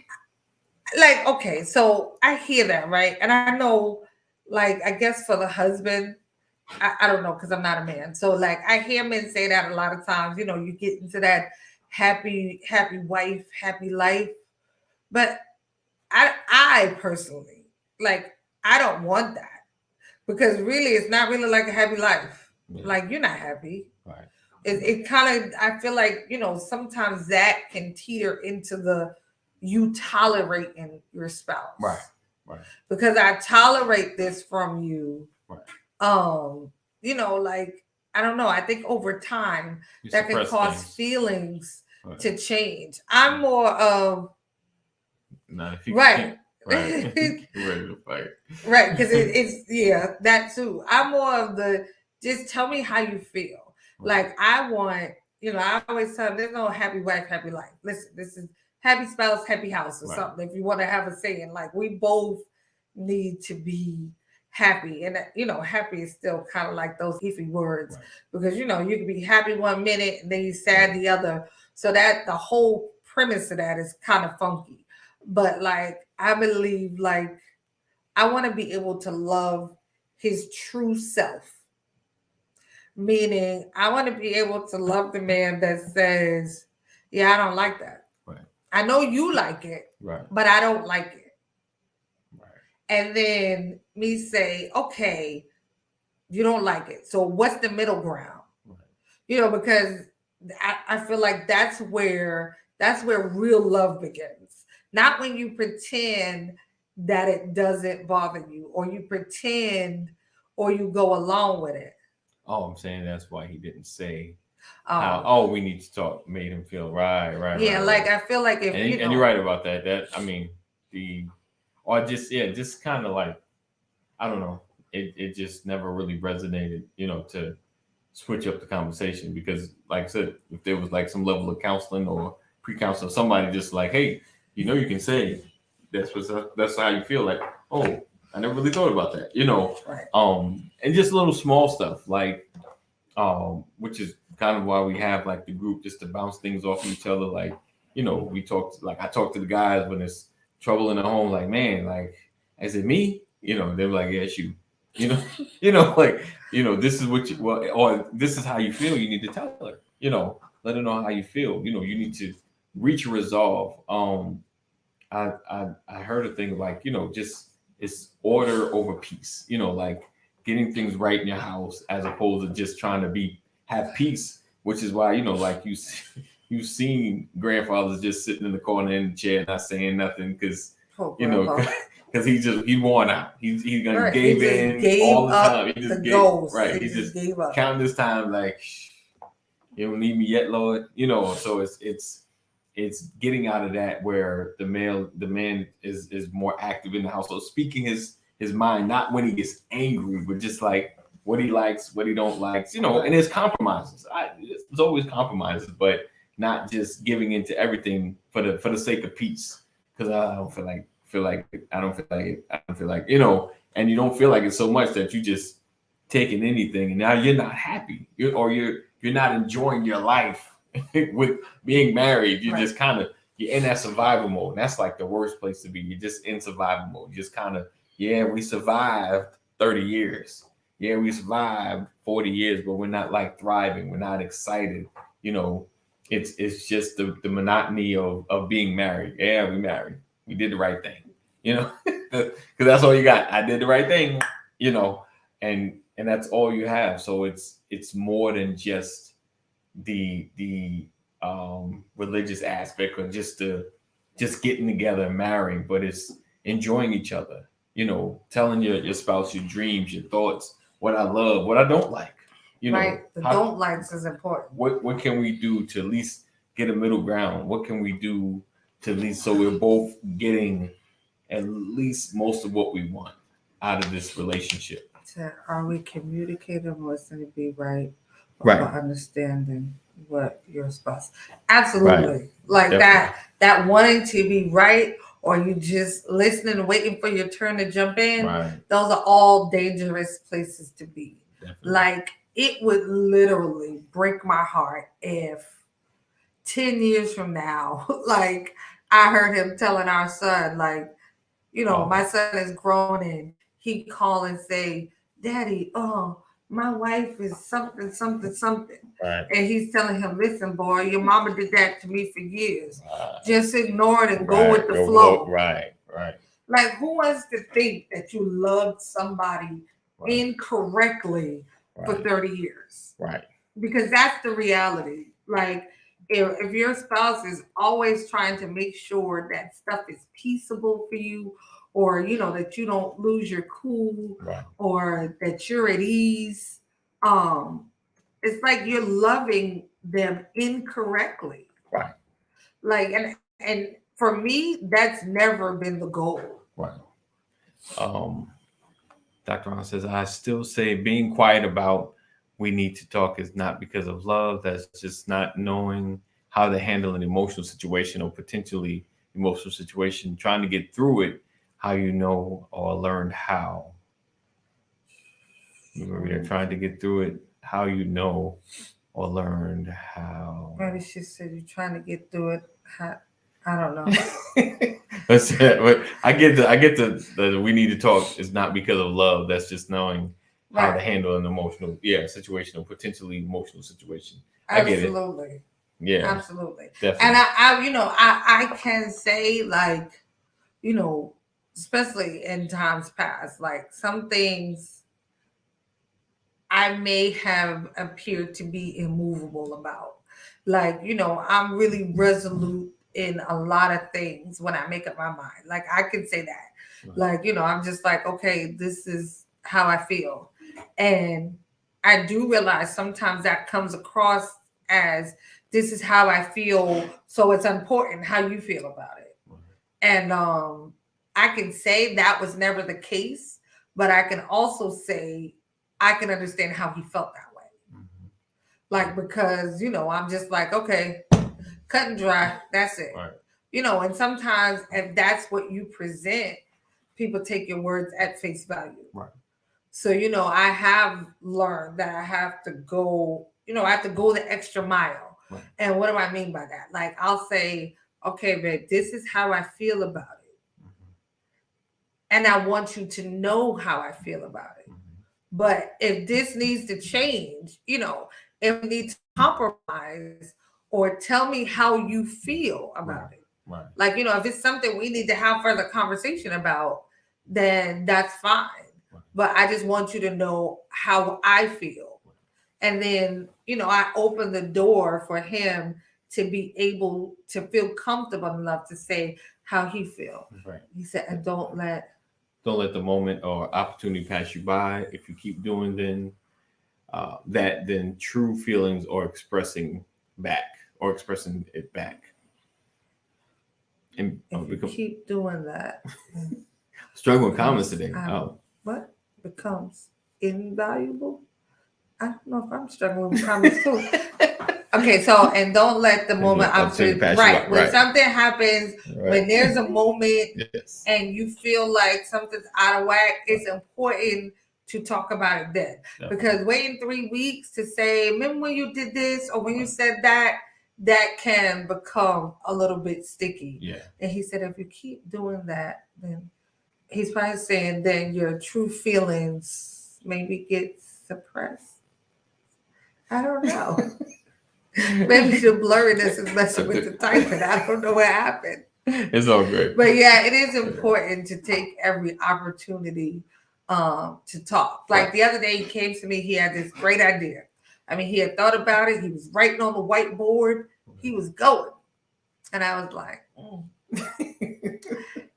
Like, okay, so I hear that, right? And I know, like, I guess for the husband, I don't know, because I'm not a man. So, like, I hear men say that a lot of times, you get into that happy wife, happy life. But I personally, like, I don't want that. Because really, it's not really like a happy life. Yeah. Like, you're not happy. Right. It kind of, I feel like, sometimes that can teeter into the you tolerating your spouse.
Right.
Because I tolerate this from you. Right. Like, I don't know. I think over time that can cause feelings to change. I'm more of right.
Right. You're ready to fight.
Right, because it's that too. I'm more of the just tell me how you feel. Right. Like I want, I always tell them there's no happy wife, happy life. Listen, this is happy spouse, happy house or something. If you want to have a saying, like we both need to be happy. And happy is still kind of like those iffy words because you can be happy one minute and then you're sad the other. So that the whole premise of that is kind of funky. But like I believe, like I want to be able to love his true self. Meaning, I want to be able to love the man that says, "Yeah, I don't like that. Right. I know you like it, right? But I don't like it."
Right.
and then me say, okay, you don't like it. So what's the middle ground?
Right.
Because I feel like that's where real love begins. Not when you pretend that it doesn't bother you, or you pretend, or you go along with it.
Oh, I'm saying that's why he didn't say how.
Um,
Oh, we need to talk. Made him feel right, right,
yeah,
right, right.
like I feel like if
And you're right about that. That I mean the or just yeah, just kind of like I don't know. It just never really resonated, to switch up the conversation because, like I said, if there was like some level of counseling or pre-counseling, somebody just like, hey, you can say that's how you feel. Like, oh, I never really thought about that,
right,
and just little small stuff like, which is kind of why we have like the group just to bounce things off each other. Like, we talked like I talk to the guys when there's trouble in the home. Like, man, like, is it me? They're like, yeah, it's you. You know, like, this is what you well, or this is how you feel. You need to tell her. Let her know how you feel. You need to reach a resolve. I heard a thing like, just it's order over peace. Like getting things right in your house as opposed to just trying to have peace, which is why, like you've seen grandfathers just sitting in the corner in the chair not saying nothing because
oh,
you know
grandpa.
because he worn out. He
Right, he
gave
just
in
gave
all the time.
up
He
the
just gave
ghost.
right.
He
He
just
just
gave up.
counting his time like you don't need me yet, Lord. So it's getting out of that where the man is more active in the household, speaking his mind, not when he gets angry, but just like what he likes, what he don't likes, and
Right,
there's compromises. There's always compromises, but not just giving into everything for the sake of peace. Because I don't feel like I don't feel like it. I don't feel like and you don't feel like it so much that you just taking anything, and now you're not happy, you're not enjoying your life with being married. You
right,
just kind of you're in that survival mode. And that's like the worst place to be. You're just in survival mode. You just kind of yeah, we survived 30 years. Yeah, we survived 40 years, but we're not like thriving. We're not excited. You know, it's just the monotony of being married. Yeah, we married. We did the right thing. Because that's all you got. I did the right thing. You know, and that's all you have. So it's more than just the religious aspect or just getting together and marrying, but it's enjoying each other. Telling your spouse your dreams, your thoughts, what I love, what I don't like.
right. The
How
don't likes is important.
what can we do to at least get a middle ground? What can we do to at least so we're both getting at least most of what we want out of this relationship?
Are we communicating what's going to be right, or for
Right.
understanding what your spouse?
Right.
Absolutely. Like
Definitely.
that wanting to be right, or you just listening and waiting for your turn to jump in.
Right.
Those are all dangerous places to be.
Definitely.
Like it would literally break my heart if 10 years from now, like I heard him telling our son, like,
Oh.
my son is grown and he call and say, Daddy, oh, my wife is something, something, something.
Right.
And he's telling him, listen, boy, your mama did that to me for years.
Right.
Just ignore it and go with
Right.
the
Go low.
flow.
Right. Right.
Like, who wants to think that you loved somebody
Right.
incorrectly for
Right.
30 years?
Right.
Because that's the reality. Like, if your spouse is always trying to make sure that stuff is peaceable for you, or that you don't lose your cool,
Right.
or that you're at ease, um it's like you're loving them incorrectly.
Right.
Like, and for me, that's never been the goal.
Right. Um, Dr. Ron says, I still say being quiet about we need to talk is not because of love. That's just not knowing how to handle an emotional situation or potentially emotional situation, trying to get through it, how you know or learned how. Maria, trying to get through it, how you know or learned how.
Maybe she said you're trying to get through it. I don't know.
That's it. But I get the we need to talk is not because of love. That's just knowing how to
Right.
handle an emotional, situation or potentially emotional situation. I get it.
Absolutely.
Yeah,
Absolutely. And
definitely.
I can say, like, you know, especially in times past. Like some things I may have appeared to be immovable about. Like, I'm really resolute in a lot of things when I make up my mind. Like, I can say that.
Right.
Like, I'm just like, okay, this is how I feel. And I do realize sometimes that comes across as this is how I feel. So it's important how you feel about it.
Right.
And I can say that was never the case, but I can also say I can understand how he felt that way.
Mhm.
Like, because, I'm just like, okay, cut and dry. That's it.
Right.
And sometimes if that's what you present, people take your words at face value.
Right.
So, I have learned that I have to go, I have to go the extra mile.
Right.
And what do I mean by that? Like, I'll say, okay, babe, this is how I feel about it.
Mhm.
And I want you to know how I feel about it.
Mhm.
But if this needs to change, if we need to compromise or tell me how you feel about it.
Right.
Like, if it's something we need to have further conversation about, then that's fine.
Right.
But I just want you to know how I feel. And then, I open the door for him to be able to feel comfortable enough to say how he feels.
Right.
He said, and don't let
the moment or opportunity pass you by. If you keep doing that, then true feelings are expressing it back. And
if you keep doing that.
struggling with comments today.
What becomes invaluable? I don't know if I'm struggling with comments too. Okay, so and don't let the moment opportunity pass right. When something happens, when there's a moment
yes.
and you feel like something's out of whack, it's important to talk about it then. Because waiting 3 weeks to say, remember when you did this or when you said that can become a little bit sticky.
Yeah.
And he said, if you keep doing that, then he's probably saying then your true feelings maybe get suppressed. I don't know. Maybe the blurriness is messing with the typing. I don't know what happened.
It's all good.
But yeah, it is important to take every opportunity to talk. Like the other day, he came to me. He had this great idea. I mean, he had thought about it. He was writing on the whiteboard. He was going. And I was like,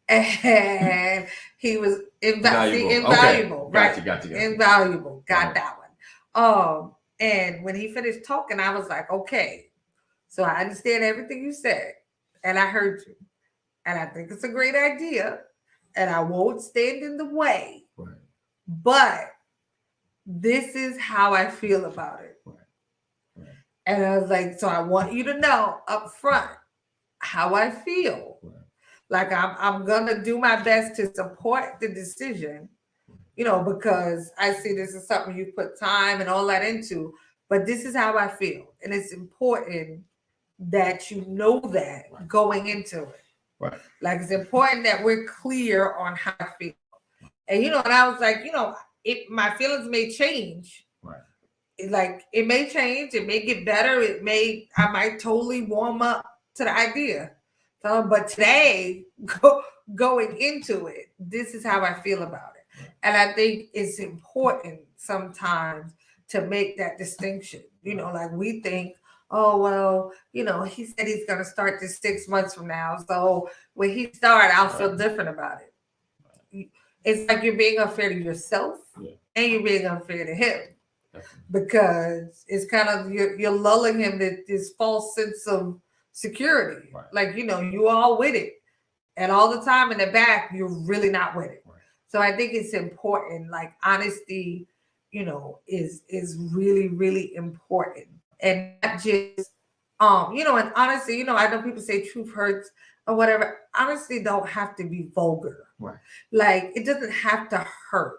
and he was invaluable.
Okay.
Right.
Gotcha.
Invaluable. Got that one. And when he finished talking, I was like, okay, so I understand everything you said. And I heard you. And I think it's a great idea. And I won't stand in the way.
Right.
But this is how I feel about it.
Right.
And I was like, so I want you to know up front how I feel. Right. Like I'm gonna do my best to support the decision, because I see this is something you put time and all that into. But this is how I feel, and it's important that you know that going into it.
Right.
Like it's important that we're clear on how I feel. And and I was like, my feelings may change. Right. It may change, it may get better, I might totally warm up to the idea. So, but today, going into it, this is how I feel about it. Right. And I think it's important sometimes to make that distinction. Like we think, oh, well, he said he's going to start this 6 months from now. So when he starts, I'll feel different about it. Right. It's like you're being unfair to yourself and you're being unfair to him. Because it's kind of, you're lulling him to this false sense of security. Right. Like, you all with it. And all the time in the back, you're really not with it. Right. So I think it's important, like honesty, is really, really important. And not just, and honestly, I know people say truth hurts or whatever. Honesty don't have to be vulgar. Right. Like, it doesn't have to hurt.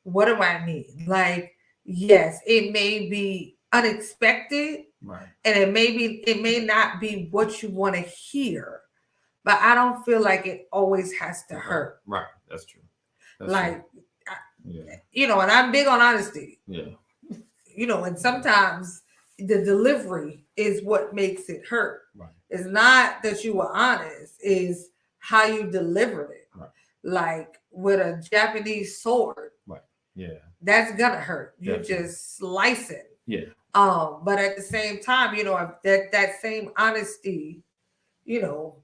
What do I mean? Like, yes, it may be unexpected. Right. And it may not be what you want to hear. But I don't feel like it always has to hurt.
Right. That's true.
And I'm big on honesty.
Yeah.
And sometimes the delivery is what makes it hurt. Right. It's not that you were honest, is how you delivered it. Right. like with a Japanese sword.
Right. Yeah.
That's gonna hurt. You
Definitely.
just slice it.
Yeah.
But at the same time, if that same honesty, you know,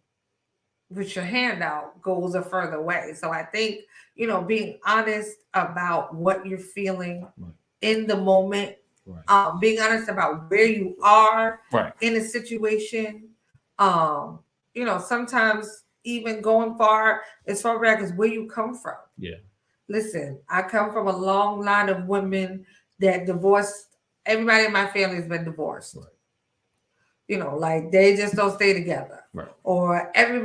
with your hand out goes a further way. So I think, being honest about what you're feeling
Right.
in the moment,
Right.
being honest about where you are
Right.
in a situation, sometimes even going far as far back as where you come from.
Yeah.
Listen, I come from a long line of women that divorced. Everybody in my family has been divorced.
Right.
Like they just don't stay together.
Right.
Or every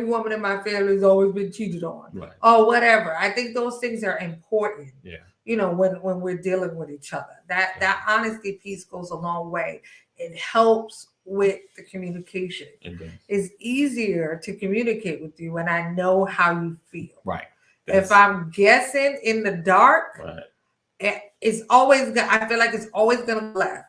woman in my family has always been cheated on.
Right.
Or whatever. I think those things are important.
Yeah.
When we're dealing with each other. That honesty piece goes a long way. It helps with the communication. It's easier to communicate with you when I know how you feel.
Right.
If I'm guessing in the dark,
right.
It's always. I feel like it's always gonna go left.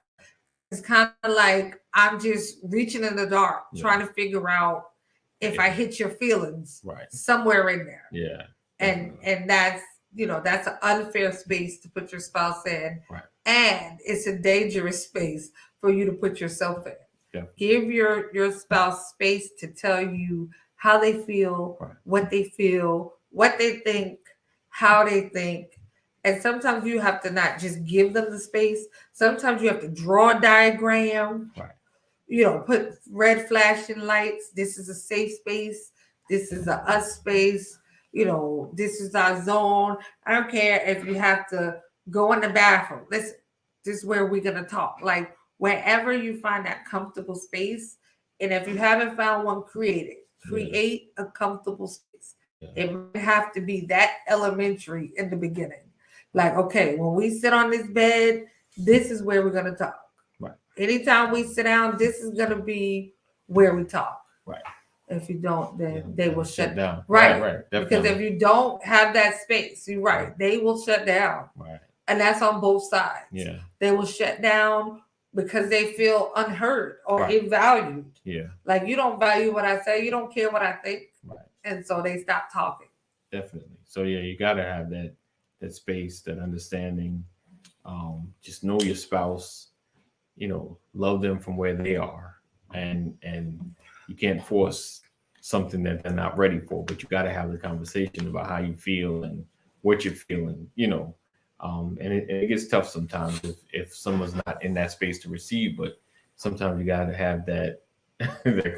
It's kind of like I'm just reaching in the dark, trying to figure out if I hit your feelings somewhere in there.
Yeah.
And that's that's an unfair space to put your spouse in.
Right.
And it's a dangerous space for you to put yourself in.
Yeah.
Give your spouse space to tell you how they feel, what they feel, what they think, how they think. And sometimes you have to not just give them the space. Sometimes you have to draw a diagram.
Right.
Put red flashing lights. This is a safe space. This is a us space. This is our zone. I don't care if you have to go in the bathroom. Listen, this is where we're going to talk. Like wherever you find that comfortable space. And if you haven't found one, create a comfortable space.
Yeah.
It might have to be that elementary in the beginning. Like, okay, when we sit on this bed, this is where we're going to talk.
Right.
Anytime we sit down, this is going to be where we talk.
Right.
If you don't, then they will shut
down.
Right.
Right.
Because if you don't have that space, you're right. They will shut down.
Right.
And that's on both sides.
Yeah.
They will shut down because they feel unheard or invalued.
Yeah.
Like you don't value what I say. You don't care what I think.
Right.
And so they stop talking.
Definitely. So yeah, you got to have that space, that understanding. Just know your spouse. Love them from where they are, and you can't force something that they're not ready for. But you got to have the conversation about how you feel and what you're feeling. And it gets tough sometimes if someone's not in that space to receive. But sometimes you got to have that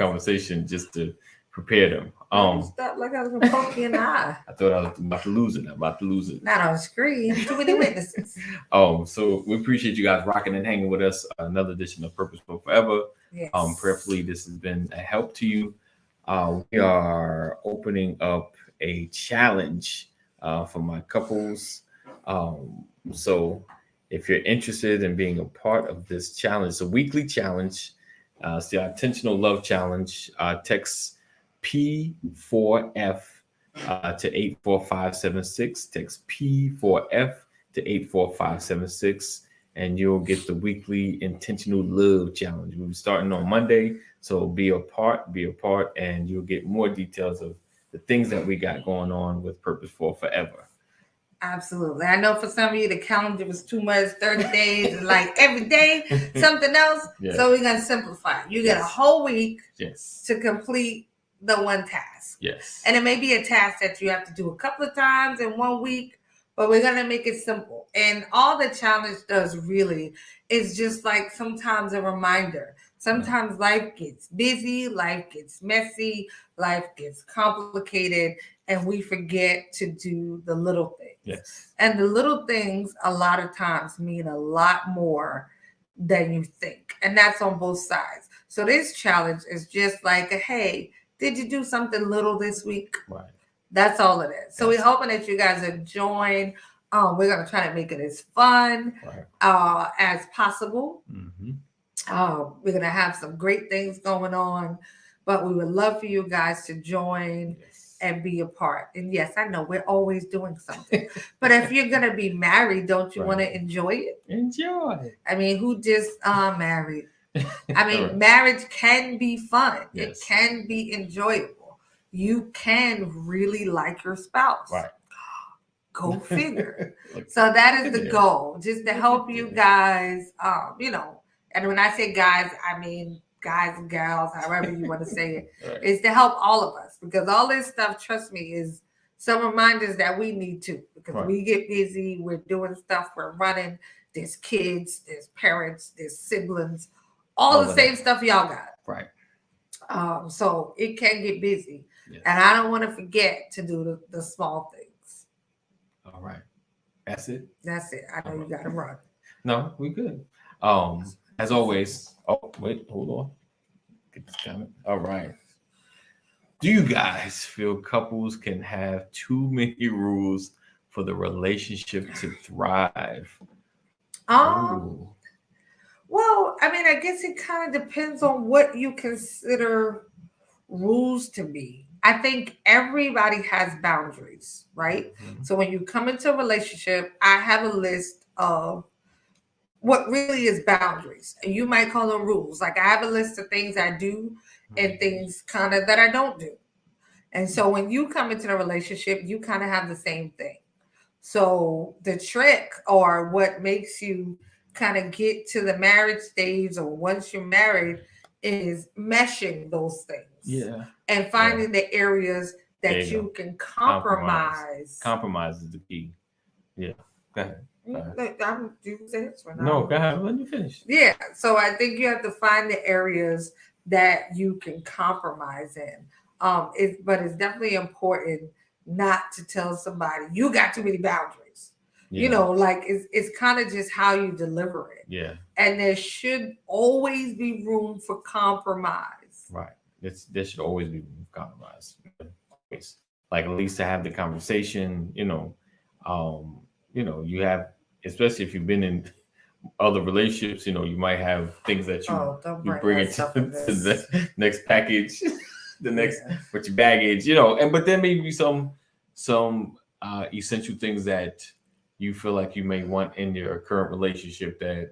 conversation just to prepare them.
Stop like I was gonna poke you in the eye.
I thought I was about to lose it. I'm about to lose it.
Not on the screen. Too many witnesses.
So we appreciate you guys rocking and hanging with us. Another edition of Purposeful Forever.
Yes.
Prayerfully, this has been a help to you. We are opening up a challenge for my couples. So if you're interested in being a part of this challenge, it's a weekly challenge. It's the Intentional Love Challenge. Text P4F to 84576. Text P4F to 84576, and you'll get the weekly Intentional Love Challenge. We'll be starting on Monday, so be a part, and you'll get more details of the things that we got going on with Purposeful Forever.
Absolutely. I know for some of you, the calendar was too much, 30 days, like every day, something else.
Yeah.
So we're going to simplify. You get a whole week to complete the one task.
Yes.
And it may be a task that you have to do a couple of times in 1 week, but we're going to make it simple. And all the challenge does really is just like sometimes a reminder. Sometimes life gets busy, life gets messy, life gets complicated, and we forget to do the little things.
Yes.
And the little things a lot of times mean a lot more than you think. And that's on both sides. So this challenge is just like, hey, did you do something little this week?
Right.
That's all it is. So we're hoping that you guys enjoy. We're going to try to make it as fun as possible.
Mm-hmm.
We're going to have some great things going on, but we would love for you guys to join and be a part. And yes, I know we're always doing something, but if you're going to be married, don't you want to enjoy it?
Enjoy.
I mean, who just married? I mean, marriage can be fun.
Yes.
It can be enjoyable. you can really like your spouse.
Right.
Go figure.
Look,
So that is
at
the
there.
goal, just to
Look
help
at
you
there.
guys, and when I say guys, I mean guys and gals, however you want to say it,
Right.
is to help all of us, because all this stuff, trust me, is some reminders that we need to, because
Right.
we get busy, we're doing stuff, we're running, there's kids, there's parents, there's siblings, all the
of
same
that.
stuff y'all got.
Right.
So it can get busy.
Yes.
And I don't want to forget to do the small things.
All right. That's it.
That's it. I know you got to run.
No, we good. As always. Oh, wait, hold on. Get this comment. All right. Do you guys feel couples can have too many rules for the relationship to thrive? Ooh.
Well, I mean, I guess it kind of depends on what you consider rules to be. I think everybody has boundaries, right?
Mhm.
So when you come into a relationship, I have a list of what really is boundaries. And you might call them rules. Like I have a list of things I do and things kind of that I don't do. And so when you come into a relationship, you kind of have the same thing. So the trick, or what makes you kind of get to the marriage stage or once you're married, is meshing those things.
Yeah.
And finding the areas
There
that
you
you can compromise.
Compromise is the key. Yeah. Go ahead.
I'm answering.
No, go ahead. Let me finish.
Yeah. So I think you have to find the areas that you can compromise in. But it's definitely important not to tell somebody you got too many boundaries.
Yeah.
You know, like it's kind of just how you deliver it.
Yeah.
And there should always be room for compromise.
Right. There should always be room for compromise. Always. Like at least to have the conversation, you have, especially if you've been in other relationships, you might have things that you bring into to the next package, the next with your baggage, but then maybe some essential things that you feel like you may want in your current relationship that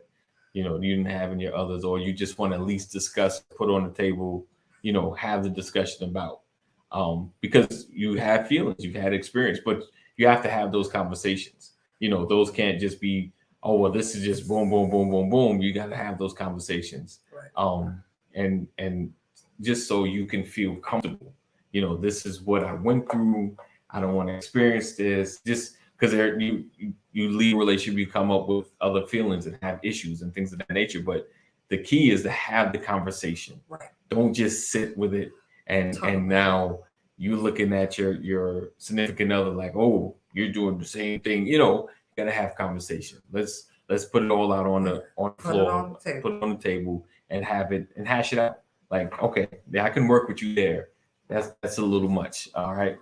you didn't have in your others, or you just want to at least discuss, put on the table, have the discussion about, because you have feelings, you've had experience, but you have to have those conversations. Those can't just be, oh well, this is just boom, boom, boom, boom, boom. You got to have those conversations,
right.
And just so you can feel comfortable. This is what I went through. I don't want to experience this. Just because you leave a relationship, you come up with other feelings and have issues and things of that nature. But the key is to have the conversation.
Right.
Don't just sit with it and now you looking at your significant other like, oh, you're doing the same thing. You gotta have conversation. Let's put it all out on the floor, put it on the table, and have it and hash it out. Like, okay, yeah, I can work with you there. That's a little much. All right.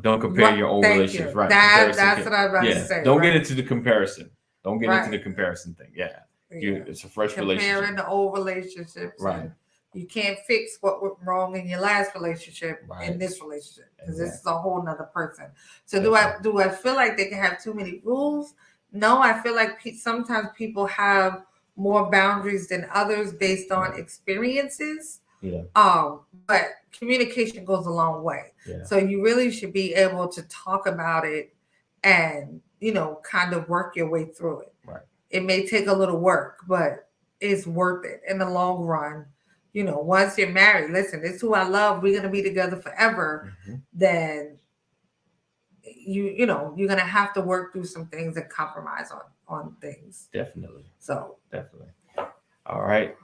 Don't compare your old relationships, right?
That's what I was about to say.
Don't get into the comparison. Don't get into the
Right.
comparison thing. Yeah. It's a fresh
Comparing
relationship.
the old relationships,
Right.
You can't fix what went wrong in your last relationship in this relationship, because this is a whole nother person. So do I feel like they can have too many rules? No, I feel like sometimes people have more boundaries than others based on experiences.
Yeah.
But communication goes a long way.
Yeah.
So you really should be able to talk about it and kind of work your way through it.
Right.
It may take a little work, but it's worth it in the long run. Once you're married, listen, this is who I love, we're gonna be together forever.
Mhm.
Then you're gonna have to work through some things and compromise on things.
Definitely.
So
definitely. All right.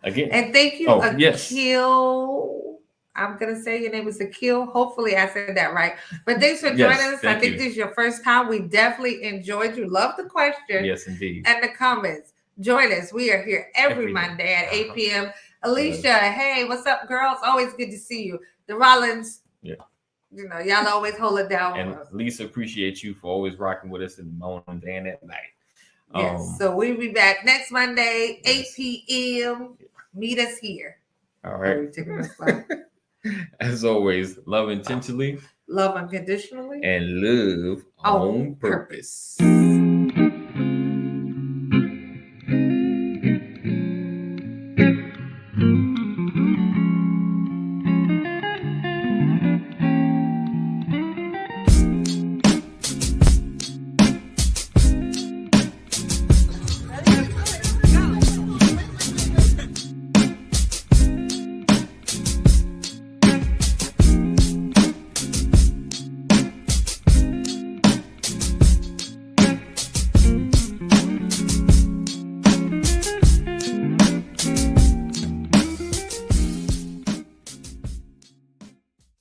Again.
And thank you,
Oh, yes.
Akil. I'm gonna say your name is Akil. Hopefully I said that right. But thanks for joining us. I think this is your first time. We definitely enjoyed you. Love the question.
Yes, indeed.
And the comments. Join us. We are here every Monday at 8 p.m. Alicia, hey, what's up, girls? Always good to see you. The Rollins. Yeah. Y'all always hold it down.
And Lisa, appreciate you for always rocking with us in the morning and at night.
Yes. So we'll be back next Monday, 8 p.m. Meet us here.
All right. As always, love intentionally,
love unconditionally,
and love on purpose.